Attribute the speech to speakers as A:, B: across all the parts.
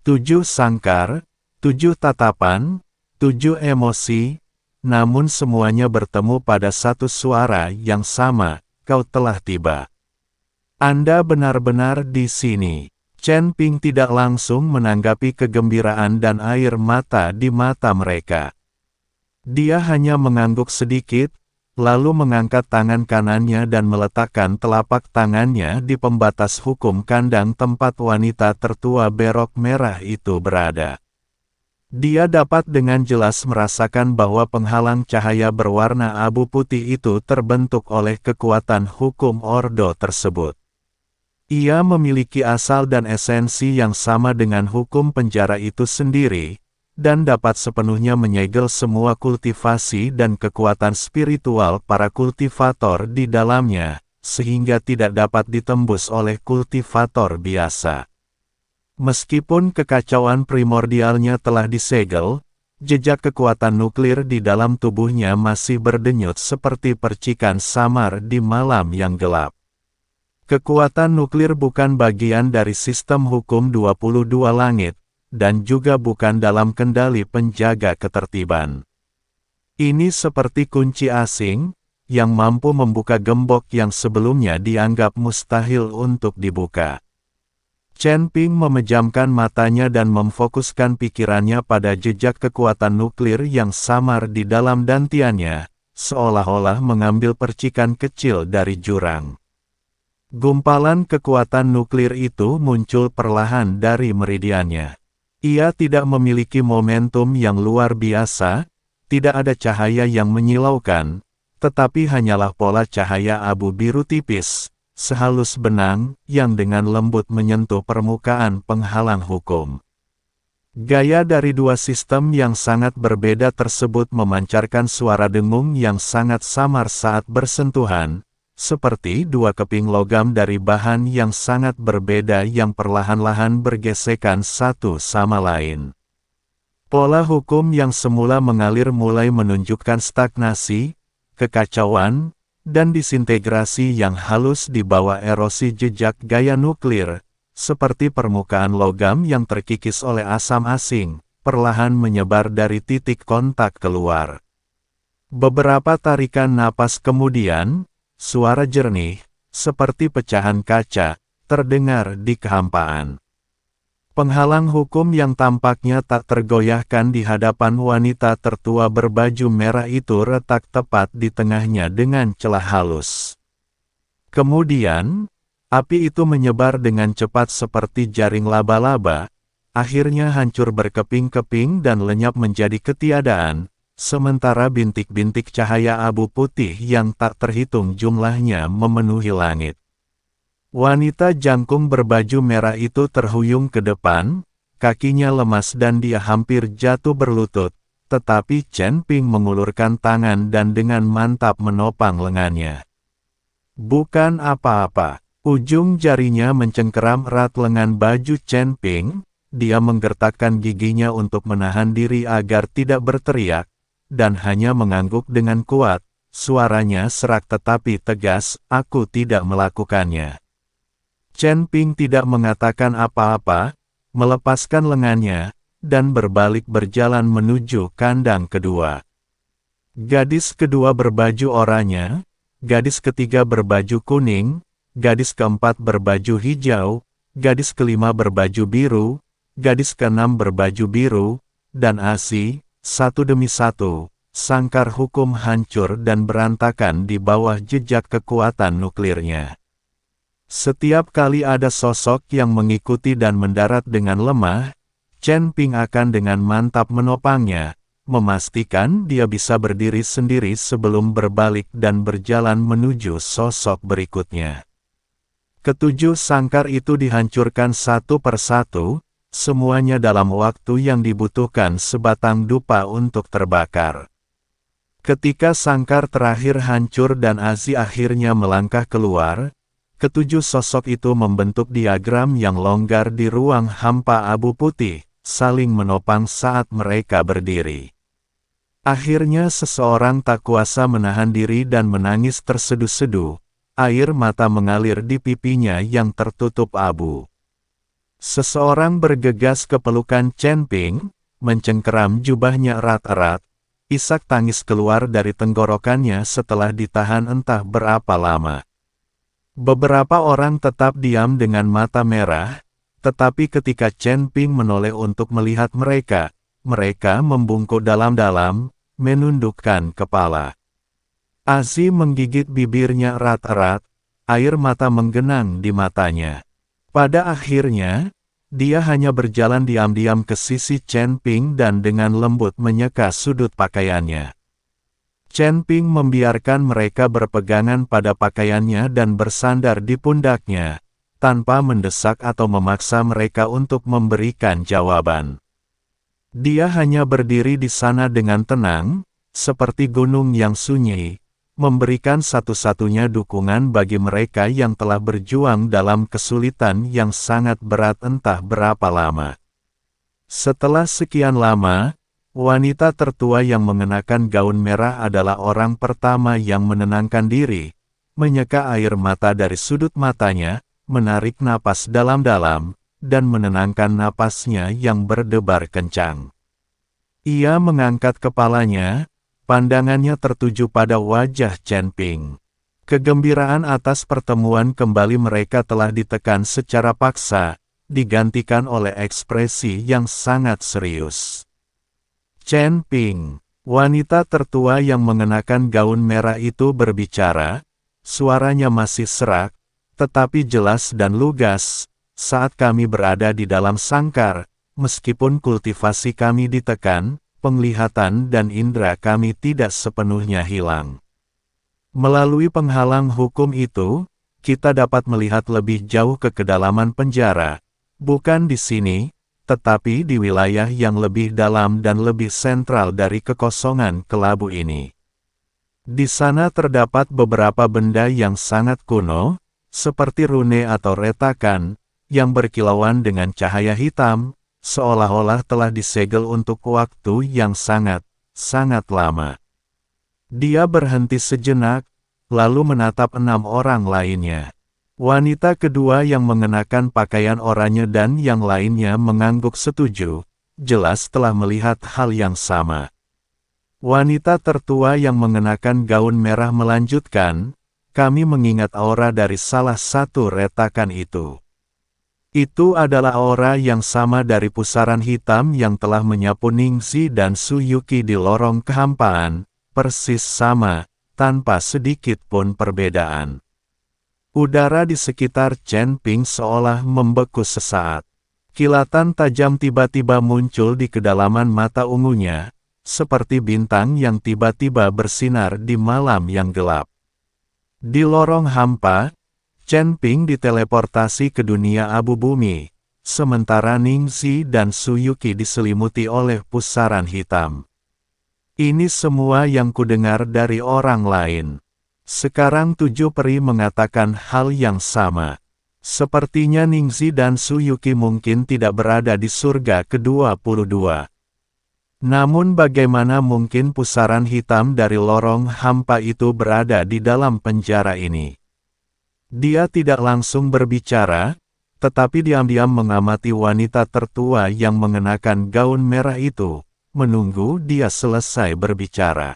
A: 7 sangkar, 7 tatapan, 7 emosi, namun semuanya bertemu pada satu suara yang sama, kau telah tiba. Anda benar-benar di sini. Chen Ping tidak langsung menanggapi kegembiraan dan air mata di mata mereka. Dia hanya mengangguk sedikit, lalu mengangkat tangan kanannya dan meletakkan telapak tangannya di pembatas hukum kandang tempat wanita tertua berok merah itu berada. Dia dapat dengan jelas merasakan bahwa penghalang cahaya berwarna abu putih itu terbentuk oleh kekuatan hukum ordo tersebut. Ia memiliki asal dan esensi yang sama dengan hukum penjara itu sendiri, dan dapat sepenuhnya menyegel semua kultivasi dan kekuatan spiritual para kultivator di dalamnya, sehingga tidak dapat ditembus oleh kultivator biasa. Meskipun kekacauan primordialnya telah disegel, jejak kekuatan nuklir di dalam tubuhnya masih berdenyut seperti percikan samar di malam yang gelap. Kekuatan nuklir bukan bagian dari sistem hukum 22 langit, dan juga bukan dalam kendali penjaga ketertiban. Ini seperti kunci asing, yang mampu membuka gembok yang sebelumnya dianggap mustahil untuk dibuka. Chen Ping memejamkan matanya dan memfokuskan pikirannya pada jejak kekuatan nuklir yang samar di dalam dantiannya, seolah-olah mengambil percikan kecil dari jurang. Gumpalan kekuatan nuklir itu muncul perlahan dari meridiannya. Ia tidak memiliki momentum yang luar biasa, tidak ada cahaya yang menyilaukan, tetapi hanyalah pola cahaya abu biru tipis, sehalus benang, yang dengan lembut menyentuh permukaan penghalang hukum. Gaya dari dua sistem yang sangat berbeda tersebut memancarkan suara dengung yang sangat samar saat bersentuhan, seperti dua keping logam dari bahan yang sangat berbeda yang perlahan-lahan bergesekan satu sama lain. Pola hukum yang semula mengalir mulai menunjukkan stagnasi, kekacauan, dan disintegrasi yang halus di bawah erosi jejak gaya nuklir, seperti permukaan logam yang terkikis oleh asam asing, perlahan menyebar dari titik kontak keluar. Beberapa tarikan napas kemudian, suara jernih, seperti pecahan kaca, terdengar di kehampaan. Penghalang hukum yang tampaknya tak tergoyahkan di hadapan wanita tertua berbaju merah itu retak tepat di tengahnya dengan celah halus. Kemudian, api itu menyebar dengan cepat seperti jaring laba-laba, akhirnya hancur berkeping-keping dan lenyap menjadi ketiadaan, sementara bintik-bintik cahaya abu putih yang tak terhitung jumlahnya memenuhi langit. Wanita jangkung berbaju merah itu terhuyung ke depan, kakinya lemas dan dia hampir jatuh berlutut, tetapi Chen Ping mengulurkan tangan dan dengan mantap menopang lengannya. Bukan apa-apa, ujung jarinya mencengkeram erat lengan baju Chen Ping, dia menggertakkan giginya untuk menahan diri agar tidak berteriak, dan hanya mengangguk dengan kuat, suaranya serak tetapi tegas, aku tidak melakukannya. Chen Ping tidak mengatakan apa-apa, melepaskan lengannya, dan berbalik berjalan menuju kandang kedua. Gadis kedua berbaju oranye, gadis ketiga berbaju kuning, gadis keempat berbaju hijau, gadis kelima berbaju biru, gadis keenam berbaju biru, dan ASI, satu demi satu, sangkar hukum hancur dan berantakan di bawah jejak kekuatan nuklirnya. Setiap kali ada sosok yang mengikuti dan mendarat dengan lemah, Chen Ping akan dengan mantap menopangnya, memastikan dia bisa berdiri sendiri sebelum berbalik dan berjalan menuju sosok berikutnya. Ketujuh sangkar itu dihancurkan satu persatu, semuanya dalam waktu yang dibutuhkan sebatang dupa untuk terbakar. Ketika sangkar terakhir hancur dan ASI akhirnya melangkah keluar, ketujuh sosok itu membentuk diagram yang longgar di ruang hampa abu putih, saling menopang saat mereka berdiri. Akhirnya seseorang tak kuasa menahan diri dan menangis terseduh-seduh, air mata mengalir di pipinya yang tertutup abu. Seseorang bergegas ke pelukan Chen Ping, mencengkeram jubahnya erat-erat. Isak tangis keluar dari tenggorokannya setelah ditahan entah berapa lama. Beberapa orang tetap diam dengan mata merah, tetapi ketika Chen Ping menoleh untuk melihat mereka, mereka membungkuk dalam-dalam, menundukkan kepala. Azi menggigit bibirnya erat-erat, air mata menggenang di matanya. Pada akhirnya, dia hanya berjalan diam-diam ke sisi Chen Ping dan dengan lembut menyeka sudut pakaiannya. Chen Ping membiarkan mereka berpegangan pada pakaiannya dan bersandar di pundaknya, tanpa mendesak atau memaksa mereka untuk memberikan jawaban. Dia hanya berdiri di sana dengan tenang, seperti gunung yang sunyi, memberikan satu-satunya dukungan bagi mereka yang telah berjuang dalam kesulitan yang sangat berat entah berapa lama. Setelah sekian lama, wanita tertua yang mengenakan gaun merah adalah orang pertama yang menenangkan diri, menyeka air mata dari sudut matanya, menarik napas dalam-dalam, dan menenangkan napasnya yang berdebar kencang. Ia mengangkat kepalanya, pandangannya tertuju pada wajah Chen Ping. Kegembiraan atas pertemuan kembali mereka telah ditekan secara paksa, digantikan oleh ekspresi yang sangat serius. Chen Ping, wanita tertua yang mengenakan gaun merah itu berbicara, suaranya masih serak, tetapi jelas dan lugas. Saat kami berada di dalam sangkar, meskipun kultivasi kami ditekan, penglihatan dan indera kami tidak sepenuhnya hilang. Melalui penghalang hukum itu, kita dapat melihat lebih jauh ke kedalaman penjara, bukan di sini, tetapi di wilayah yang lebih dalam dan lebih sentral dari kekosongan kelabu ini. Di sana terdapat beberapa benda yang sangat kuno, seperti rune atau retakan, yang berkilauan dengan cahaya hitam, seolah-olah telah disegel untuk waktu yang sangat lama. Dia berhenti sejenak, lalu menatap 6 orang lainnya. Wanita kedua yang mengenakan pakaian oranye dan yang lainnya mengangguk setuju, jelas telah melihat hal yang sama. Wanita tertua yang mengenakan gaun merah melanjutkan, kami mengingat aura dari salah satu retakan itu. Itu adalah aura yang sama dari pusaran hitam yang telah menyapu Ningxi dan Su Yuqi di lorong kehampaan, persis sama, tanpa sedikit pun perbedaan. Udara di sekitar Chen Ping seolah membeku sesaat. Kilatan tajam tiba-tiba muncul di kedalaman mata ungunya, seperti bintang yang tiba-tiba bersinar di malam yang gelap. Di lorong hampa, Chen Ping diteleportasi ke dunia abu bumi, sementara Ningxi dan Su Yuqi diselimuti oleh pusaran hitam. Ini semua yang kudengar dari orang lain. Sekarang 7 peri mengatakan hal yang sama. Sepertinya Ningxi dan Su Yuqi mungkin tidak berada di surga ke-22. Namun bagaimana mungkin pusaran hitam dari lorong hampa itu berada di dalam penjara ini? Dia tidak langsung berbicara, tetapi diam-diam mengamati wanita tertua yang mengenakan gaun merah itu, menunggu dia selesai berbicara.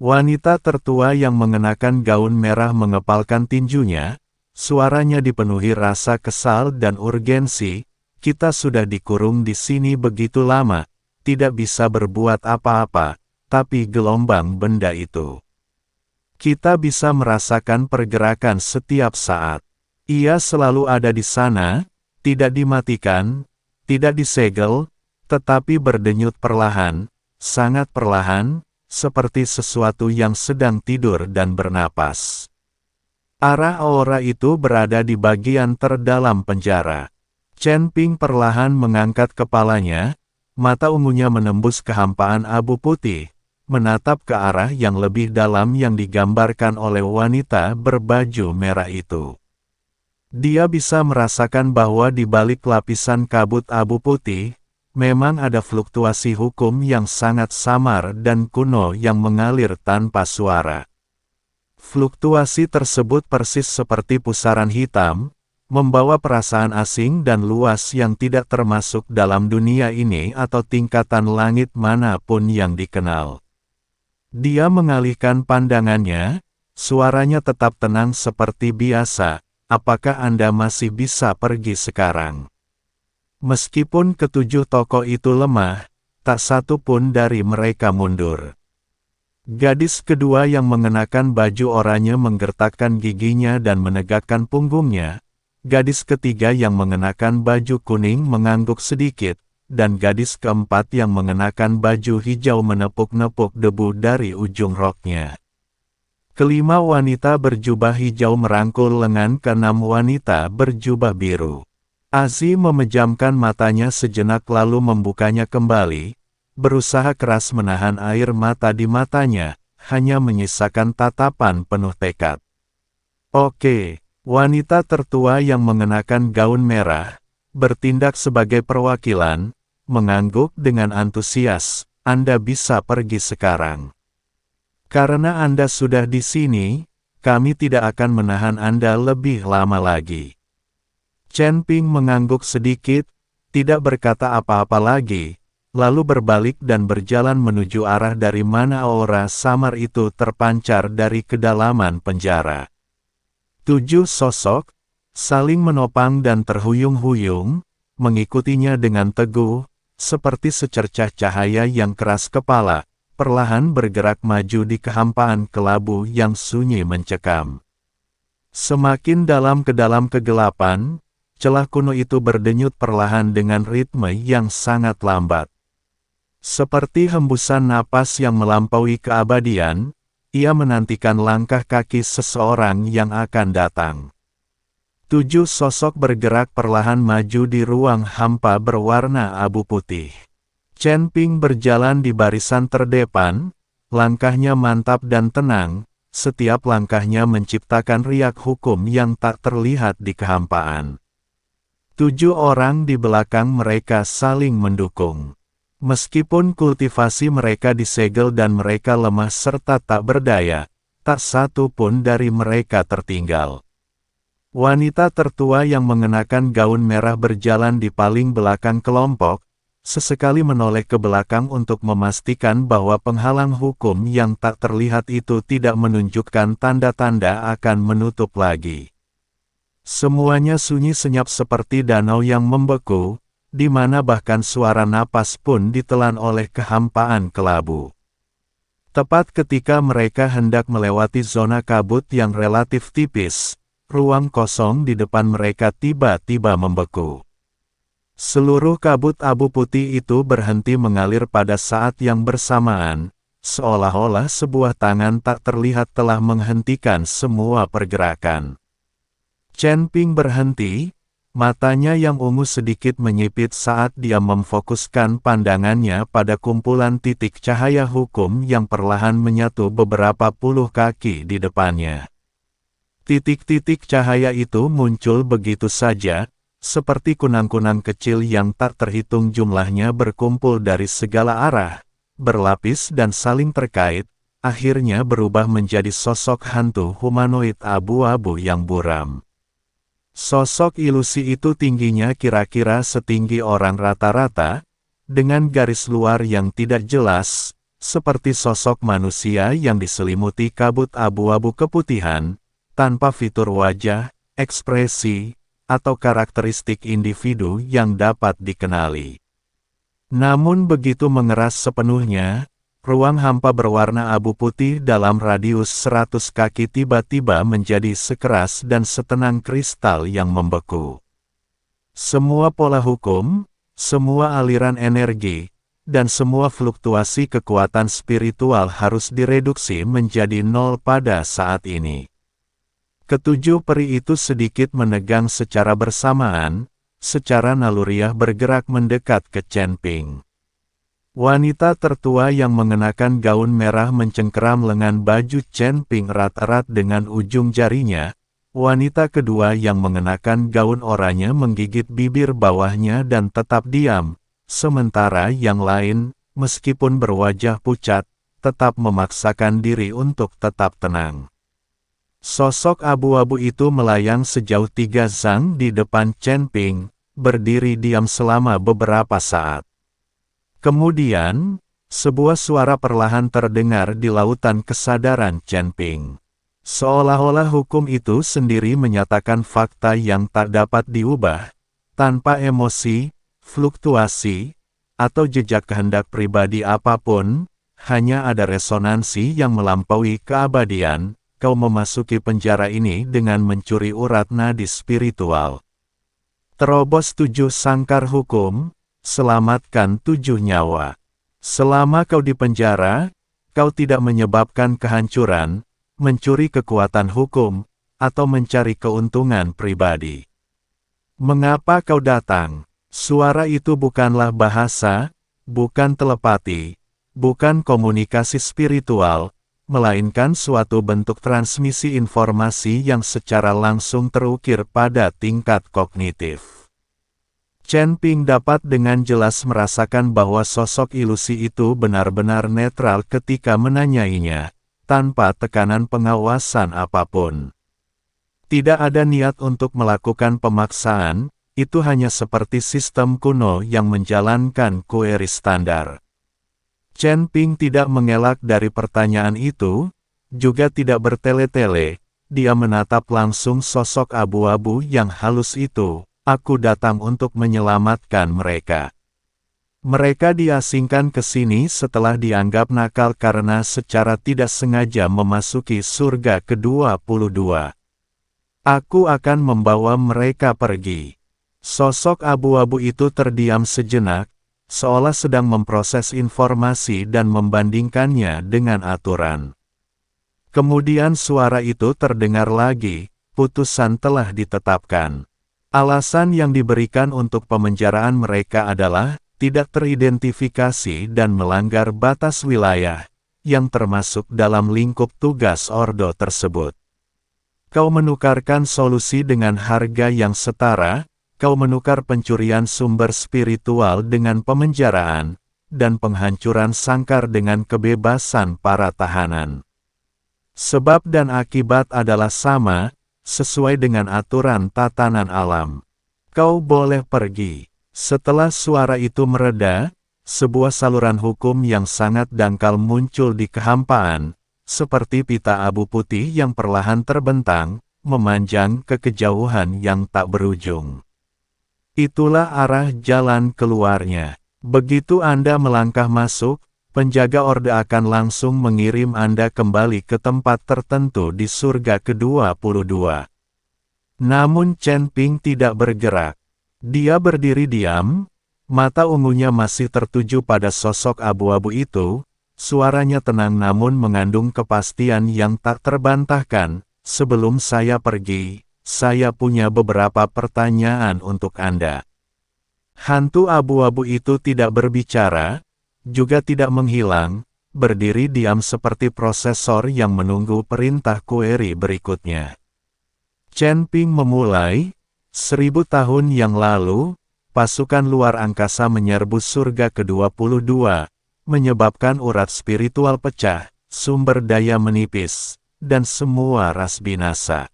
A: Wanita tertua yang mengenakan gaun merah mengepalkan tinjunya, suaranya dipenuhi rasa kesal dan urgensi. Kita sudah dikurung di sini begitu lama, tidak bisa berbuat apa-apa, tapi gelombang benda itu. Kita bisa merasakan pergerakan setiap saat. Ia selalu ada di sana, tidak dimatikan, tidak disegel, tetapi berdenyut perlahan, sangat perlahan, seperti sesuatu yang sedang tidur dan bernapas. Arah aura itu berada di bagian terdalam penjara. Chen Ping perlahan mengangkat kepalanya, mata ungunya menembus kehampaan abu putih, menatap ke arah yang lebih dalam yang digambarkan oleh wanita berbaju merah itu. Dia bisa merasakan bahwa di balik lapisan kabut abu putih, memang ada fluktuasi hukum yang sangat samar dan kuno yang mengalir tanpa suara. Fluktuasi tersebut persis seperti pusaran hitam, membawa perasaan asing dan luas yang tidak termasuk dalam dunia ini atau tingkatan langit manapun yang dikenal. Dia mengalihkan pandangannya, suaranya tetap tenang seperti biasa. Apakah Anda masih bisa pergi sekarang? Meskipun ketujuh tokoh itu lemah, tak satu pun dari mereka mundur. Gadis kedua yang mengenakan baju oranye menggertakkan giginya dan menegakkan punggungnya. Gadis ketiga yang mengenakan baju kuning mengangguk sedikit, dan gadis keempat yang mengenakan baju hijau menepuk-nepuk debu dari ujung roknya. Kelima wanita berjubah hijau merangkul lengan keenam wanita berjubah biru. Azi memejamkan matanya sejenak lalu membukanya kembali, berusaha keras menahan air mata di matanya, hanya menyisakan tatapan penuh tekad. Oke, wanita tertua yang mengenakan gaun merah, bertindak sebagai perwakilan, mengangguk dengan antusias, Anda bisa pergi sekarang. Karena Anda sudah di sini, kami tidak akan menahan Anda lebih lama lagi. Chen Ping mengangguk sedikit, tidak berkata apa-apa lagi, lalu berbalik dan berjalan menuju arah dari mana aura samar itu terpancar dari kedalaman penjara. 7 sosok, saling menopang dan terhuyung-huyung, mengikutinya dengan teguh, seperti secercah cahaya yang keras kepala, perlahan bergerak maju di kehampaan kelabu yang sunyi mencekam. Semakin dalam ke dalam kegelapan, celah kuno itu berdenyut perlahan dengan ritme yang sangat lambat. Seperti hembusan napas yang melampaui keabadian, ia menantikan langkah kaki seseorang yang akan datang. 7 sosok bergerak perlahan maju di ruang hampa berwarna abu putih. Chen Ping berjalan di barisan terdepan, langkahnya mantap dan tenang, setiap langkahnya menciptakan riak hukum yang tak terlihat di kehampaan. 7 orang di belakang mereka saling mendukung. Meskipun kultivasi mereka disegel dan mereka lemah serta tak berdaya, tak satu pun dari mereka tertinggal. Wanita tertua yang mengenakan gaun merah berjalan di paling belakang kelompok, sesekali menoleh ke belakang untuk memastikan bahwa penghalang hukum yang tak terlihat itu tidak menunjukkan tanda-tanda akan menutup lagi. Semuanya sunyi senyap seperti danau yang membeku, di mana bahkan suara napas pun ditelan oleh kehampaan kelabu. Tepat ketika mereka hendak melewati zona kabut yang relatif tipis, ruang kosong di depan mereka tiba-tiba membeku. Seluruh kabut abu putih itu berhenti mengalir pada saat yang bersamaan, seolah-olah sebuah tangan tak terlihat telah menghentikan semua pergerakan. Chen Ping berhenti, matanya yang ungu sedikit menyipit saat dia memfokuskan pandangannya pada kumpulan titik cahaya hukum yang perlahan menyatu beberapa puluh kaki di depannya. Titik-titik cahaya itu muncul begitu saja, seperti kunang-kunang kecil yang tak terhitung jumlahnya berkumpul dari segala arah, berlapis dan saling terkait, akhirnya berubah menjadi sosok hantu humanoid abu-abu yang buram. Sosok ilusi itu tingginya kira-kira setinggi orang rata-rata, dengan garis luar yang tidak jelas, seperti sosok manusia yang diselimuti kabut abu-abu keputihan, tanpa fitur wajah, ekspresi, atau karakteristik individu yang dapat dikenali. Namun begitu mengeras sepenuhnya, ruang hampa berwarna abu putih dalam radius 100 kaki tiba-tiba menjadi sekeras dan setenang kristal yang membeku. Semua pola hukum, semua aliran energi, dan semua fluktuasi kekuatan spiritual harus direduksi menjadi nol pada saat ini. Ketujuh peri itu sedikit menegang secara bersamaan, secara naluriah bergerak mendekat ke Chen Ping. Wanita tertua yang mengenakan gaun merah mencengkeram lengan baju Chen Ping erat-erat dengan ujung jarinya, wanita kedua yang mengenakan gaun oranye menggigit bibir bawahnya dan tetap diam, sementara yang lain, meskipun berwajah pucat, tetap memaksakan diri untuk tetap tenang. Sosok abu-abu itu melayang sejauh 3 zang di depan Chen Ping, berdiri diam selama beberapa saat. Kemudian, sebuah suara perlahan terdengar di lautan kesadaran Chen Ping. Seolah-olah hukum itu sendiri menyatakan fakta yang tak dapat diubah, tanpa emosi, fluktuasi, atau jejak kehendak pribadi apapun, hanya ada resonansi yang melampaui keabadian. Kau memasuki penjara ini dengan mencuri urat nadi spiritual. Terobos 7 sangkar hukum, selamatkan 7 nyawa. Selama kau di penjara, kau tidak menyebabkan kehancuran, mencuri kekuatan hukum, atau mencari keuntungan pribadi. Mengapa kau datang? Suara itu bukanlah bahasa, bukan telepati, bukan komunikasi spiritual, melainkan suatu bentuk transmisi informasi yang secara langsung terukir pada tingkat kognitif. Chen Ping dapat dengan jelas merasakan bahwa sosok ilusi itu benar-benar netral ketika menanyainya, tanpa tekanan pengawasan apapun. Tidak ada niat untuk melakukan pemaksaan, itu hanya seperti sistem kuno yang menjalankan kueri standar. Chen Ping tidak mengelak dari pertanyaan itu, juga tidak bertele-tele, dia menatap langsung sosok abu-abu yang halus itu, aku datang untuk menyelamatkan mereka. Mereka diasingkan ke sini setelah dianggap nakal karena secara tidak sengaja memasuki surga ke-22. Aku akan membawa mereka pergi. Sosok abu-abu itu terdiam sejenak, seolah sedang memproses informasi dan membandingkannya dengan aturan. Kemudian suara itu terdengar lagi, putusan telah ditetapkan. Alasan yang diberikan untuk pemenjaraan mereka adalah, tidak teridentifikasi dan melanggar batas wilayah, yang termasuk dalam lingkup tugas ordo tersebut. Kau menukarkan solusi dengan harga yang setara, kau menukar pencurian sumber spiritual dengan pemenjaraan, dan penghancuran sangkar dengan kebebasan para tahanan. Sebab dan akibat adalah sama, sesuai dengan aturan tatanan alam. Kau boleh pergi. Setelah suara itu mereda, sebuah saluran hukum yang sangat dangkal muncul di kehampaan, seperti pita abu putih yang perlahan terbentang, memanjang ke kejauhan yang tak berujung. Itulah arah jalan keluarnya. Begitu Anda melangkah masuk, penjaga orde akan langsung mengirim Anda kembali ke tempat tertentu di surga ke-22. Namun Chen Ping tidak bergerak. Dia berdiri diam, mata ungunya masih tertuju pada sosok abu-abu itu, suaranya tenang namun mengandung kepastian yang tak terbantahkan. Sebelum saya pergi, saya punya beberapa pertanyaan untuk Anda. Hantu abu-abu itu tidak berbicara, juga tidak menghilang, berdiri diam seperti prosesor yang menunggu perintah kueri berikutnya. Chen Ping memulai, 1000 tahun yang lalu, pasukan luar angkasa menyerbu surga ke-22, menyebabkan urat spiritual pecah, sumber daya menipis, dan semua ras binasa.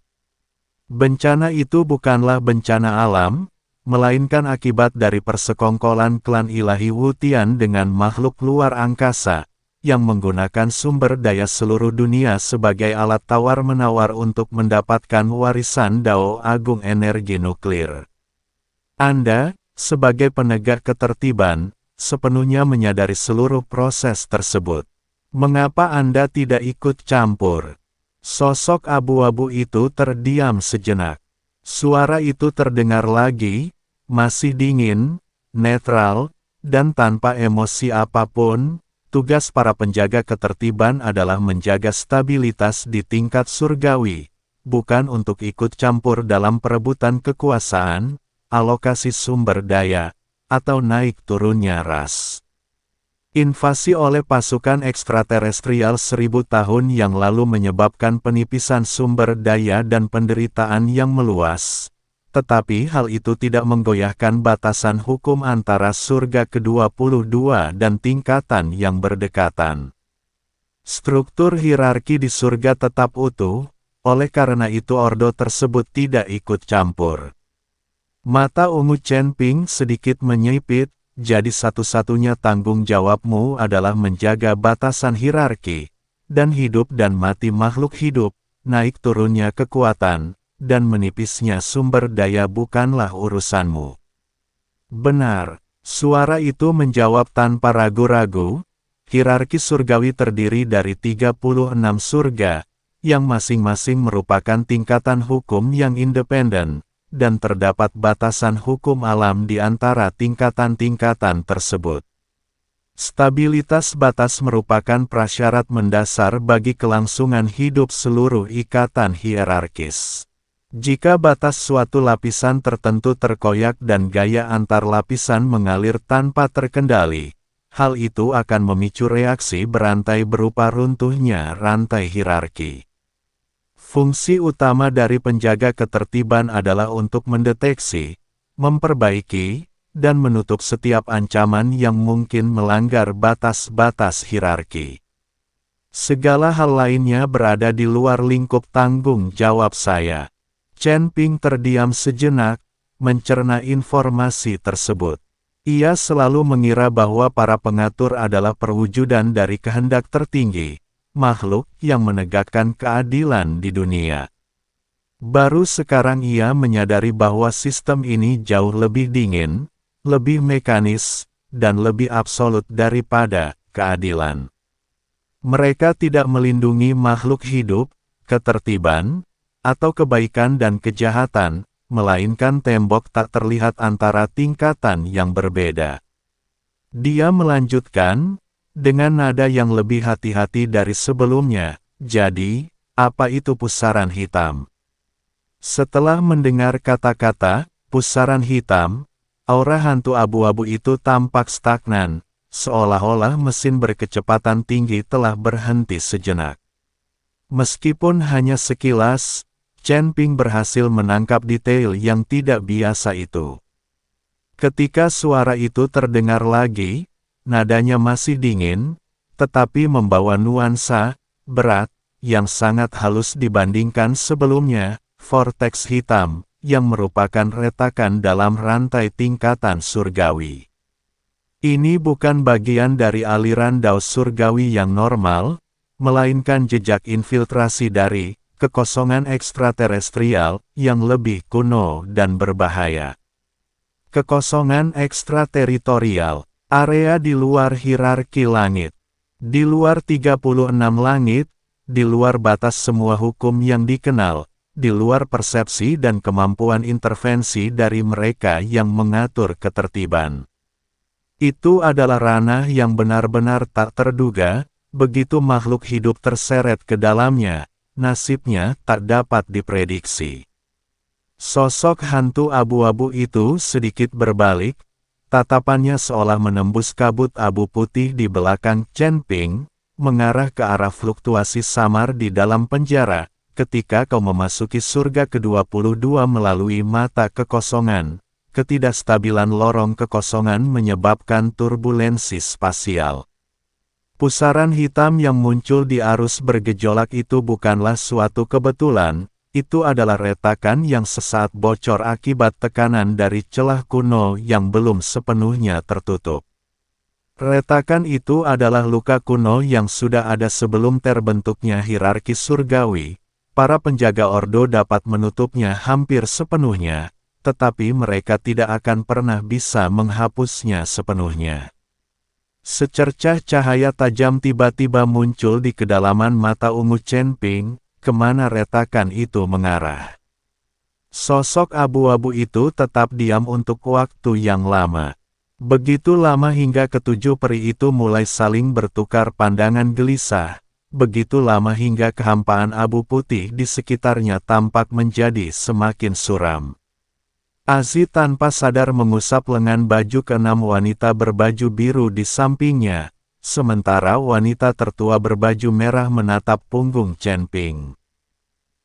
A: Bencana itu bukanlah bencana alam, melainkan akibat dari persekongkolan klan ilahi Wutian dengan makhluk luar angkasa, yang menggunakan sumber daya seluruh dunia sebagai alat tawar-menawar untuk mendapatkan warisan Dao Agung energi nuklir. Anda, sebagai penegak ketertiban, sepenuhnya menyadari seluruh proses tersebut. Mengapa Anda tidak ikut campur? Sosok abu-abu itu terdiam sejenak. Suara itu terdengar lagi, masih dingin, netral, dan tanpa emosi apapun. Tugas para penjaga ketertiban adalah menjaga stabilitas di tingkat surgawi, bukan untuk ikut campur dalam perebutan kekuasaan, alokasi sumber daya, atau naik turunnya ras. Invasi oleh pasukan ekstraterestrial 1000 tahun yang lalu menyebabkan penipisan sumber daya dan penderitaan yang meluas. Tetapi hal itu tidak menggoyahkan batasan hukum antara surga ke-22 dan tingkatan yang berdekatan. Struktur hierarki di surga tetap utuh, oleh karena itu ordo tersebut tidak ikut campur. Mata ungu Chen Ping sedikit menyipit, jadi satu-satunya tanggung jawabmu adalah menjaga batasan hierarki, dan hidup dan mati makhluk hidup, naik turunnya kekuatan, dan menipisnya sumber daya bukanlah urusanmu. Benar, suara itu menjawab tanpa ragu-ragu. Hierarki surgawi terdiri dari 36 surga, yang masing-masing merupakan tingkatan hukum yang independen, dan terdapat batasan hukum alam di antara tingkatan-tingkatan tersebut. Stabilitas batas merupakan prasyarat mendasar bagi kelangsungan hidup seluruh ikatan hierarkis. Jika batas suatu lapisan tertentu terkoyak dan gaya antar lapisan mengalir tanpa terkendali, hal itu akan memicu reaksi berantai berupa runtuhnya rantai hierarki. Fungsi utama dari penjaga ketertiban adalah untuk mendeteksi, memperbaiki, dan menutup setiap ancaman yang mungkin melanggar batas-batas hierarki. Segala hal lainnya berada di luar lingkup tanggung jawab saya. Chen Ping terdiam sejenak, mencerna informasi tersebut. Ia selalu mengira bahwa para pengatur adalah perwujudan dari kehendak tertinggi, makhluk yang menegakkan keadilan di dunia. Baru sekarang ia menyadari bahwa sistem ini jauh lebih dingin, lebih mekanis, dan lebih absolut daripada keadilan. Mereka tidak melindungi makhluk hidup, ketertiban, atau kebaikan dan kejahatan, melainkan tembok tak terlihat antara tingkatan yang berbeda. Dia melanjutkan, dengan nada yang lebih hati-hati dari sebelumnya, jadi, apa itu pusaran hitam? Setelah mendengar kata-kata, pusaran hitam, aura hantu abu-abu itu tampak stagnan, seolah-olah mesin berkecepatan tinggi telah berhenti sejenak. Meskipun hanya sekilas, Chen Ping berhasil menangkap detail yang tidak biasa itu. Ketika suara itu terdengar lagi, nadanya masih dingin, tetapi membawa nuansa berat yang sangat halus dibandingkan sebelumnya, vortex hitam, yang merupakan retakan dalam rantai tingkatan surgawi. Ini bukan bagian dari aliran Dao surgawi yang normal, melainkan jejak infiltrasi dari kekosongan ekstraterestrial yang lebih kuno dan berbahaya. Kekosongan ekstrateritorial, area di luar hierarki langit. Di luar 36 langit, di luar batas semua hukum yang dikenal, di luar persepsi dan kemampuan intervensi dari mereka yang mengatur ketertiban. Itu adalah ranah yang benar-benar tak terduga, begitu makhluk hidup terseret ke dalamnya, nasibnya tak dapat diprediksi. Sosok hantu abu-abu itu sedikit berbalik, tatapannya seolah menembus kabut abu putih di belakang Chen Ping, mengarah ke arah fluktuasi samar di dalam penjara, ketika kau memasuki surga ke-22 melalui mata kekosongan. Ketidakstabilan lorong kekosongan menyebabkan turbulensi spasial. Pusaran hitam yang muncul di arus bergejolak itu bukanlah suatu kebetulan, itu adalah retakan yang sesaat bocor akibat tekanan dari celah kuno yang belum sepenuhnya tertutup. Retakan itu adalah luka kuno yang sudah ada sebelum terbentuknya hierarki surgawi. Para penjaga ordo dapat menutupnya hampir sepenuhnya, tetapi mereka tidak akan pernah bisa menghapusnya sepenuhnya. Secercah cahaya tajam tiba-tiba muncul di kedalaman mata ungu Chen Ping, kemana retakan itu mengarah. Sosok abu-abu itu tetap diam untuk waktu yang lama. Begitu lama hingga ketujuh peri itu mulai saling bertukar pandangan gelisah, begitu lama hingga kehampaan abu putih di sekitarnya tampak menjadi semakin suram. Azi tanpa sadar mengusap lengan baju keenam wanita berbaju biru di sampingnya, sementara wanita tertua berbaju merah menatap punggung Chen Ping.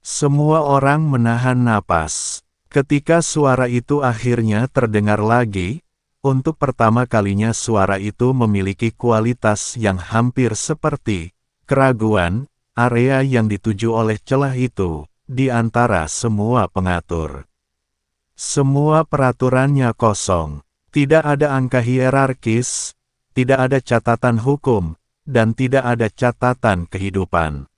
A: Semua orang menahan napas. Ketika suara itu akhirnya terdengar lagi, untuk pertama kalinya suara itu memiliki kualitas yang hampir seperti keraguan. Area yang dituju oleh celah itu di antara semua pengatur. Semua peraturannya kosong. Tidak ada angka hierarkis, tidak ada catatan hukum, dan tidak ada catatan kehidupan.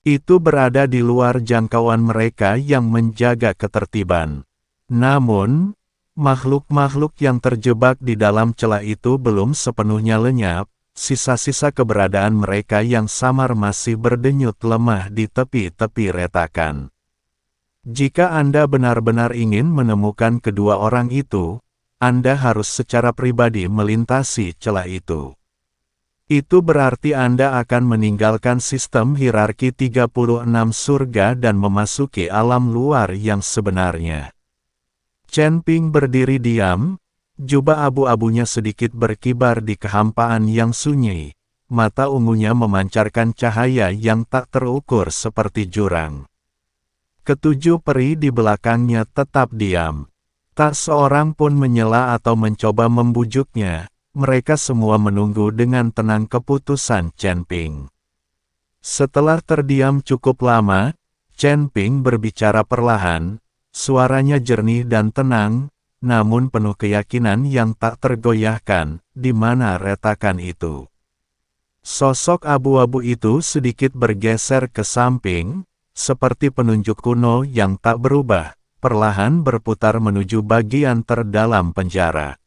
A: Itu berada di luar jangkauan mereka yang menjaga ketertiban. Namun, makhluk-makhluk yang terjebak di dalam celah itu belum sepenuhnya lenyap, sisa-sisa keberadaan mereka yang samar masih berdenyut lemah di tepi-tepi retakan. Jika Anda benar-benar ingin menemukan kedua orang itu, Anda harus secara pribadi melintasi celah itu. Itu berarti Anda akan meninggalkan sistem hierarki 36 surga dan memasuki alam luar yang sebenarnya. Chen Ping berdiri diam, jubah abu-abunya sedikit berkibar di kehampaan yang sunyi, mata ungunya memancarkan cahaya yang tak terukur seperti jurang. Ketujuh peri di belakangnya tetap diam. Tak seorang pun menyela atau mencoba membujuknya, mereka semua menunggu dengan tenang keputusan Chen Ping. Setelah terdiam cukup lama, Chen Ping berbicara perlahan, suaranya jernih dan tenang, namun penuh keyakinan yang tak tergoyahkan, di mana retakan itu. Sosok abu-abu itu sedikit bergeser ke samping, seperti penunjuk kuno yang tak berubah, perlahan berputar menuju bagian terdalam penjara.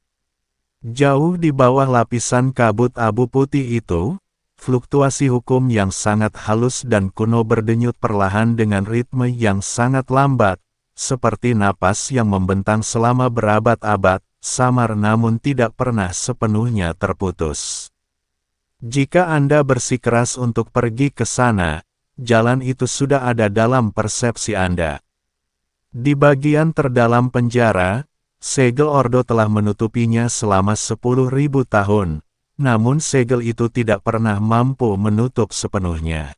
A: Jauh di bawah lapisan kabut abu putih itu, fluktuasi hukum yang sangat halus dan kuno berdenyut perlahan dengan ritme yang sangat lambat, seperti napas yang membentang selama berabad-abad, samar namun tidak pernah sepenuhnya terputus. Jika Anda bersikeras untuk pergi ke sana, jalan itu sudah ada dalam persepsi Anda. Di bagian terdalam penjara, segel ordo telah menutupinya selama 10.000 tahun, namun segel itu tidak pernah mampu menutup sepenuhnya.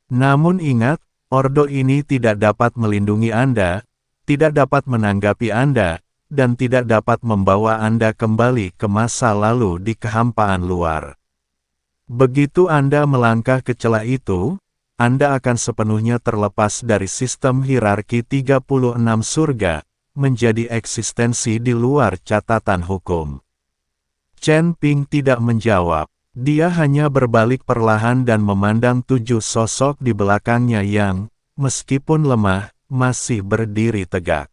A: Namun ingat, ordo ini tidak dapat melindungi Anda, tidak dapat menanggapi Anda, dan tidak dapat membawa Anda kembali ke masa lalu di kehampaan luar. Begitu Anda melangkah ke celah itu, Anda akan sepenuhnya terlepas dari sistem hierarki 36 surga, menjadi eksistensi di luar catatan hukum. Chen Ping tidak menjawab. Dia hanya berbalik perlahan dan memandang tujuh sosok di belakangnya yang, meskipun lemah, masih berdiri tegak.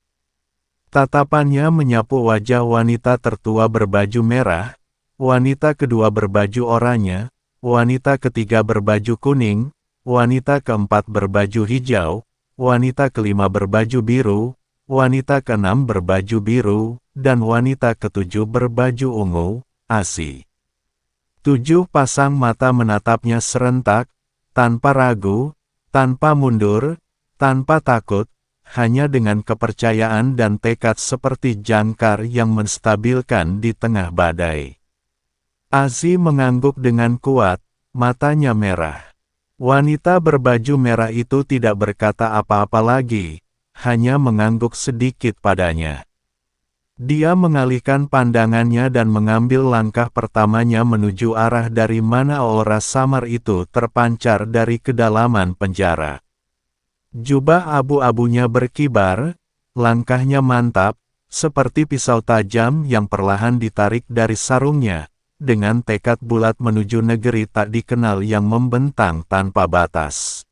A: Tatapannya menyapu wajah wanita tertua berbaju merah, wanita kedua berbaju oranye, wanita ketiga berbaju kuning, wanita keempat berbaju hijau, wanita kelima berbaju biru, wanita keenam berbaju biru, dan wanita ketujuh berbaju ungu, ASI. 7 pasang mata menatapnya serentak, tanpa ragu, tanpa mundur, tanpa takut, hanya dengan kepercayaan dan tekad seperti jangkar yang menstabilkan di tengah badai. ASI mengangguk dengan kuat, matanya merah. Wanita berbaju merah itu tidak berkata apa-apa lagi, hanya mengangguk sedikit padanya. Dia mengalihkan pandangannya dan mengambil langkah pertamanya menuju arah dari mana aura samar itu terpancar dari kedalaman penjara. Jubah abu-abunya berkibar, langkahnya mantap, seperti pisau tajam yang perlahan ditarik dari sarungnya, dengan tekad bulat menuju negeri tak dikenal yang membentang tanpa batas.